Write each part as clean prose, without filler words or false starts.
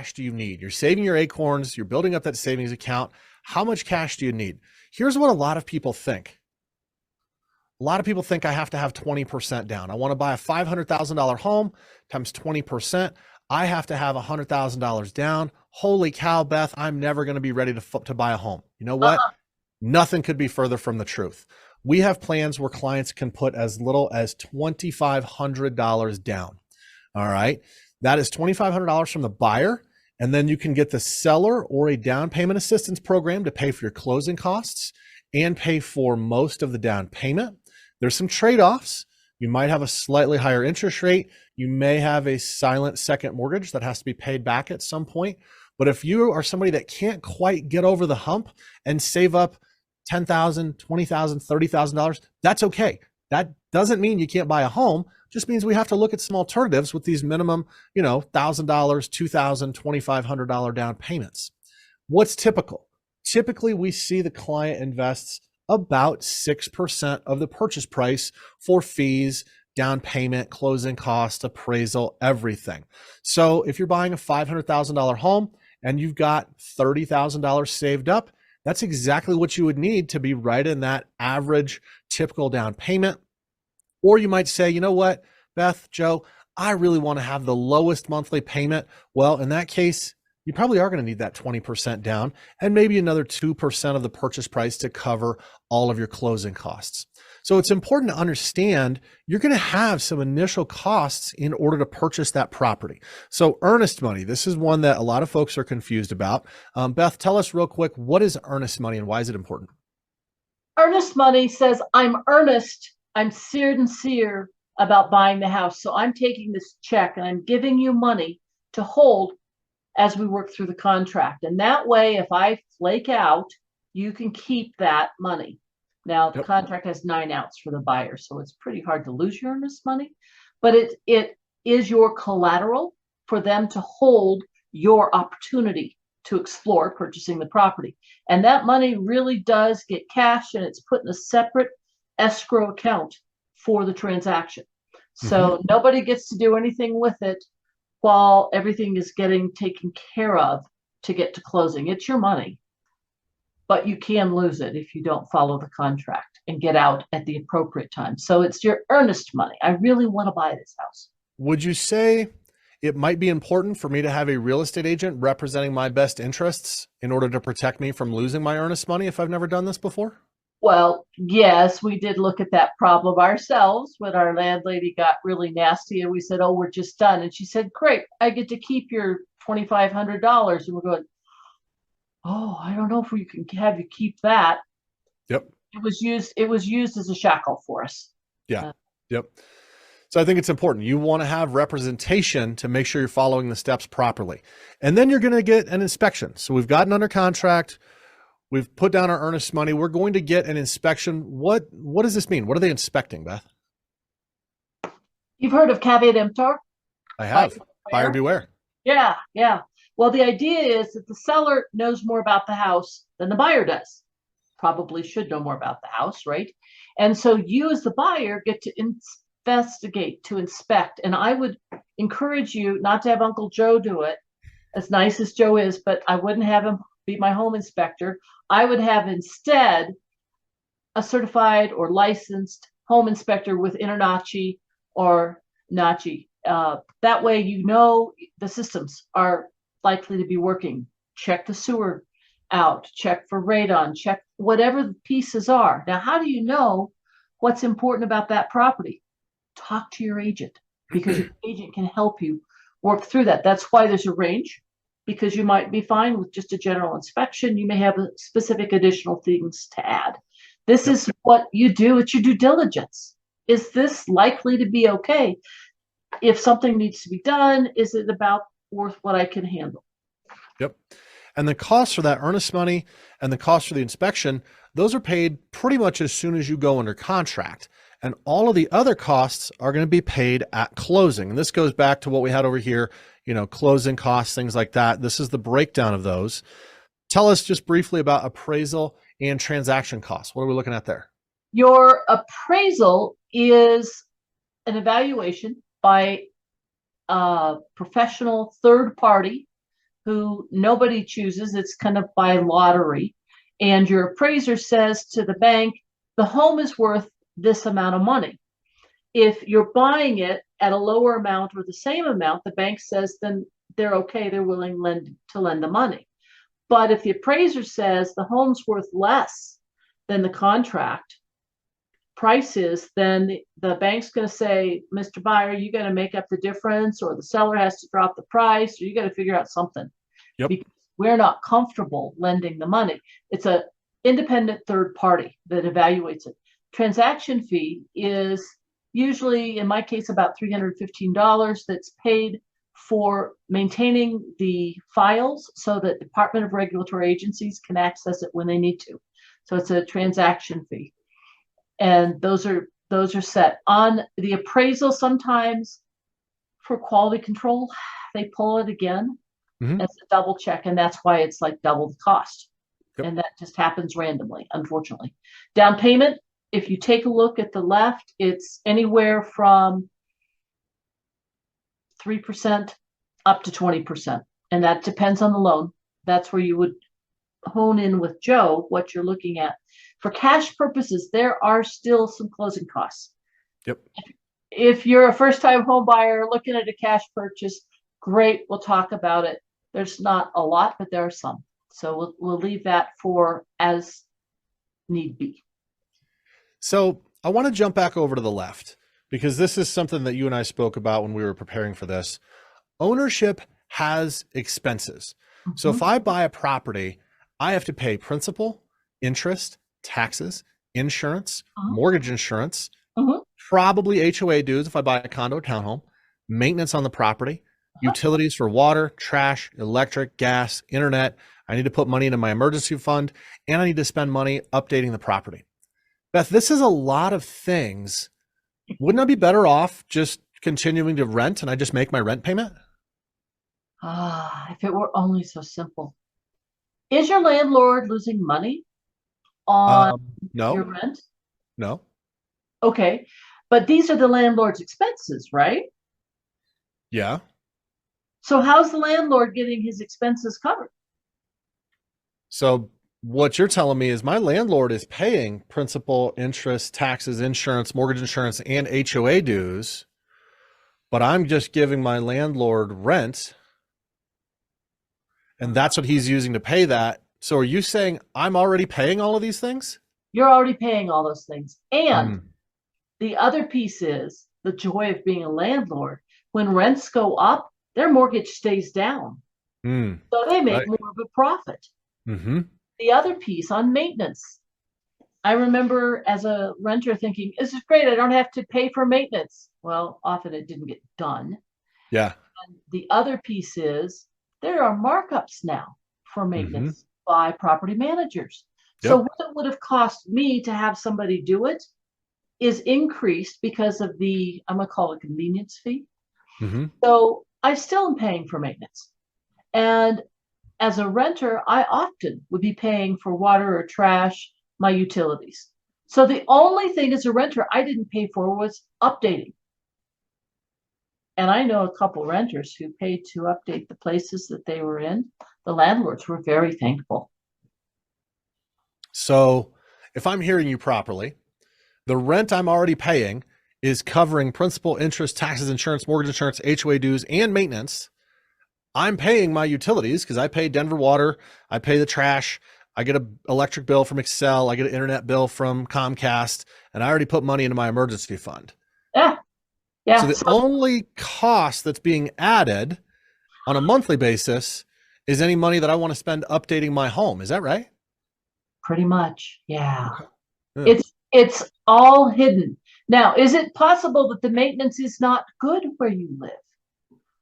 cash do you need? You're saving your acorns, you're building up that savings account. How much cash do you need? Here's what a lot of people think. A lot of people think I have to have 20% down. I want to buy a $500,000 home times 20%. I have to have $100,000 down. Holy cow, Beth, I'm never going to be ready to buy a home. You know what? Nothing could be further from the truth. We have plans where clients can put as little as $2,500 down. All right. That is $2,500 from the buyer. And then you can get the seller or a down payment assistance program to pay for your closing costs and pay for most of the down payment. There's some trade-offs. You might have a slightly higher interest rate. You may have a silent second mortgage that has to be paid back at some point. But if you are somebody that can't quite get over the hump and save up $10,000, $20,000, $30,000, that's okay. That doesn't mean you can't buy a home. It just means we have to look at some alternatives with these minimum, $1,000, $2,000, $2,500 down payments. What's typical? Typically, we see the client invests about 6% of the purchase price for fees, down payment, closing cost, appraisal, everything. So if you're buying a $500,000 home and you've got $30,000 saved up, that's exactly what you would need to be right in that average typical down payment. Or you might say, you know what, Beth, Joe, I really want to have the lowest monthly payment. Well, in that case, you probably are going to need that 20% down and maybe another 2% of the purchase price to cover all of your closing costs. So it's important to understand you're going to have some initial costs in order to purchase that property. So earnest money, this is one that a lot of folks are confused about. Beth, tell us real quick, what is earnest money and why is it important? Earnest money says, I'm earnest, I'm sincere about buying the house. So I'm taking this check and I'm giving you money to hold as we work through the contract. And that way, if I flake out, you can keep that money. Now, the contract has 9 outs for the buyer, so it's pretty hard to lose your earnest money, but it is your collateral for them to hold your opportunity to explore purchasing the property. And that money really does get cashed, and it's put in a separate escrow account for the transaction. So nobody gets to do anything with it while everything is getting taken care of to get to closing. It's your money, but you can lose it if you don't follow the contract and get out at the appropriate time. So it's your earnest money. I really want to buy this house. Would you say it might be important for me to have a real estate agent representing my best interests in order to protect me from losing my earnest money if I've never done this before? Well, yes, we did look at that problem ourselves when our landlady got really nasty and we said, oh, we're just done. And she said, great, I get to keep your $2,500. And we're going, oh, I don't know if we can have you keep that. Yep. It was used as a shackle for us. Yeah. Yep. So I think it's important. You want to have representation to make sure you're following the steps properly. And then you're going to get an inspection. So we've gotten under contract. We've put down our earnest money. We're going to get an inspection. What does this mean? What are they inspecting, Beth? You've heard of caveat emptor? I have. Buyer beware. Yeah, yeah. Well, the idea is that the seller knows more about the house than the buyer does. Probably should know more about the house, right? And so you as the buyer get to investigate, to inspect. And I would encourage you not to have Uncle Joe do it, as nice as Joe is, but I wouldn't have him be my home inspector. I would have instead a certified or licensed home inspector with InterNACHI or NACHI. That way, you know the systems are likely to be working. Check the sewer out, check for radon, check whatever the pieces are. Now, how do you know what's important about that property? Talk to your agent, because your agent can help you work through that. That's why there's a range, because you might be fine with just a general inspection. You may have specific additional things to add. This is what you do. It's your due diligence. Is this likely to be okay? If something needs to be done, is it about worth what I can handle? Yep. And the cost for that earnest money and the cost for the inspection, those are paid pretty much as soon as you go under contract. And all of the other costs are going to be paid at closing. And this goes back to what we had over here, closing costs, things like that. This is the breakdown of those. Tell us just briefly about appraisal and transaction costs. What are we looking at there? Your appraisal is an evaluation by a professional third party who nobody chooses. It's kind of by lottery. And your appraiser says to the bank, the home is worth this amount of money. If you're buying it at a lower amount or the same amount, the bank says then they're okay, they're willing to lend the money. But if the appraiser says the home's worth less than the contract price is, then the bank's going to say, Mr. Buyer, you got to make up the difference, or the seller has to drop the price, or you got to figure out something. Yep. Because we're not comfortable lending the money. It's an independent third party that evaluates it. Transaction fee is usually, in my case, about $315 that's paid for maintaining the files so that Department of Regulatory agencies can access it when they need to. So it's a transaction fee. And those are set on the appraisal. Sometimes for quality control, they pull it again as a double check, and that's why it's like double the cost. Yep. And that just happens randomly, unfortunately. Down payment, if you take a look at the left, it's anywhere from 3% up to 20%, and that depends on the loan. That's where you would hone in with Joe what you're looking at. For cash purposes, there are still some closing costs. Yep. If you're a first-time home buyer looking at a cash purchase, great, we'll talk about it. There's not a lot, but there are some. So we'll leave that for as need be. So I want to jump back over to the left, because this is something that you and I spoke about when we were preparing for this. Ownership has expenses. So if I buy a property, I have to pay principal, interest, taxes, insurance, mortgage insurance, probably HOA dues if I buy a condo or townhome, maintenance on the property, utilities for water, trash, electric, gas, internet. I need to put money into my emergency fund, and I need to spend money updating the property. Beth, this is a lot of things. Wouldn't I be better off just continuing to rent and I just make my rent payment? If it were only so simple. Is your landlord losing money on your rent? No. Okay. But these are the landlord's expenses, right? Yeah. So how's the landlord getting his expenses covered? So what you're telling me is my landlord is paying principal, interest, taxes, insurance, mortgage insurance, and HOA dues, but I'm just giving my landlord rent, and that's what he's using to pay that. So are you saying I'm already paying all of these things? You're already paying all those things. And the other piece is the joy of being a landlord. When rents go up, their mortgage stays down. So they make more of a profit. The other piece on maintenance. I remember as a renter thinking, this is great, I don't have to pay for maintenance. Well, often it didn't get done. Yeah. And the other piece is there are markups now for maintenance by property managers. So what it would have cost me to have somebody do it is increased because of the, I'm going to call it convenience fee. So I still am paying for maintenance. And as a renter, I often would be paying for water or trash, my utilities. So the only thing as a renter I didn't pay for was updating. And I know a couple renters who paid to update the places that they were in. The landlords were very thankful. So if I'm hearing you properly, the rent I'm already paying is covering principal, interest, taxes, insurance, mortgage insurance, HOA dues, and maintenance. I'm paying my utilities because I pay Denver Water, I pay the trash, I get an electric bill from Excel, I get an internet bill from Comcast, and I already put money into my emergency fund. Yeah. So the only cost that's being added on a monthly basis is any money that I want to spend updating my home. Is that right? Pretty much. Yeah. It's all hidden. Now, is it possible that the maintenance is not good where you live?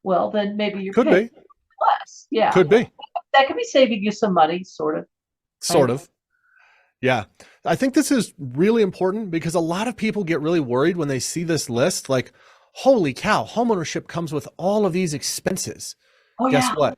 Well, then maybe you're paying less. Yeah. Could be. That could be saving you some money, sort of. Sort of. Yeah. I think this is really important because a lot of people get really worried when they see this list, like, holy cow, homeownership comes with all of these expenses. Oh, Guess what?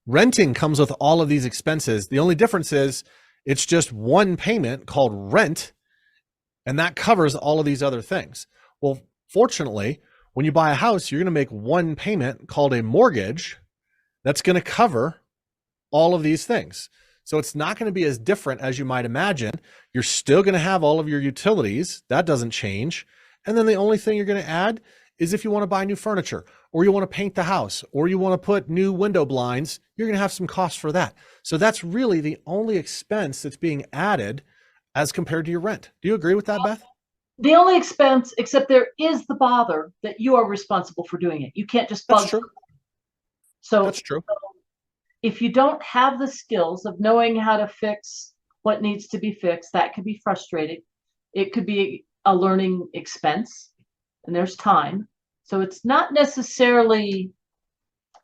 Renting comes with all of these expenses. The only difference is it's just one payment called rent, and that covers all of these other things. Well, fortunately, when you buy a house, you're going to make one payment called a mortgage, that's going to cover all of these things. So it's not going to be as different as you might imagine. You're still going to have all of your utilities. That doesn't change. And then the only thing you're going to add is if you want to buy new furniture, or you want to paint the house, or you want to put new window blinds, you're going to have some costs for that. So that's really the only expense that's being added as compared to your rent. Do you agree with that, Beth? The only expense, except there is the bother that you are responsible for doing it. You can't just bug. That's true. So That's true. if you don't have the skills of knowing how to fix what needs to be fixed, that could be frustrating. It could be a learning expense, and there's time. So it's not necessarily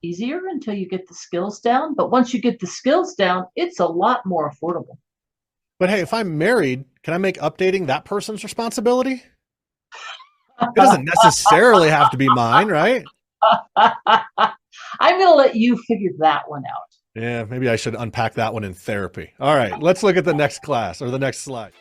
easier until you get the skills down. But once you get the skills down, it's a lot more affordable. But hey, if I'm married, can I make updating that person's responsibility? It doesn't necessarily have to be mine, right? I'm going to let you figure that one out. Yeah, maybe I should unpack that one in therapy. All right, let's look at the next class or the next slide.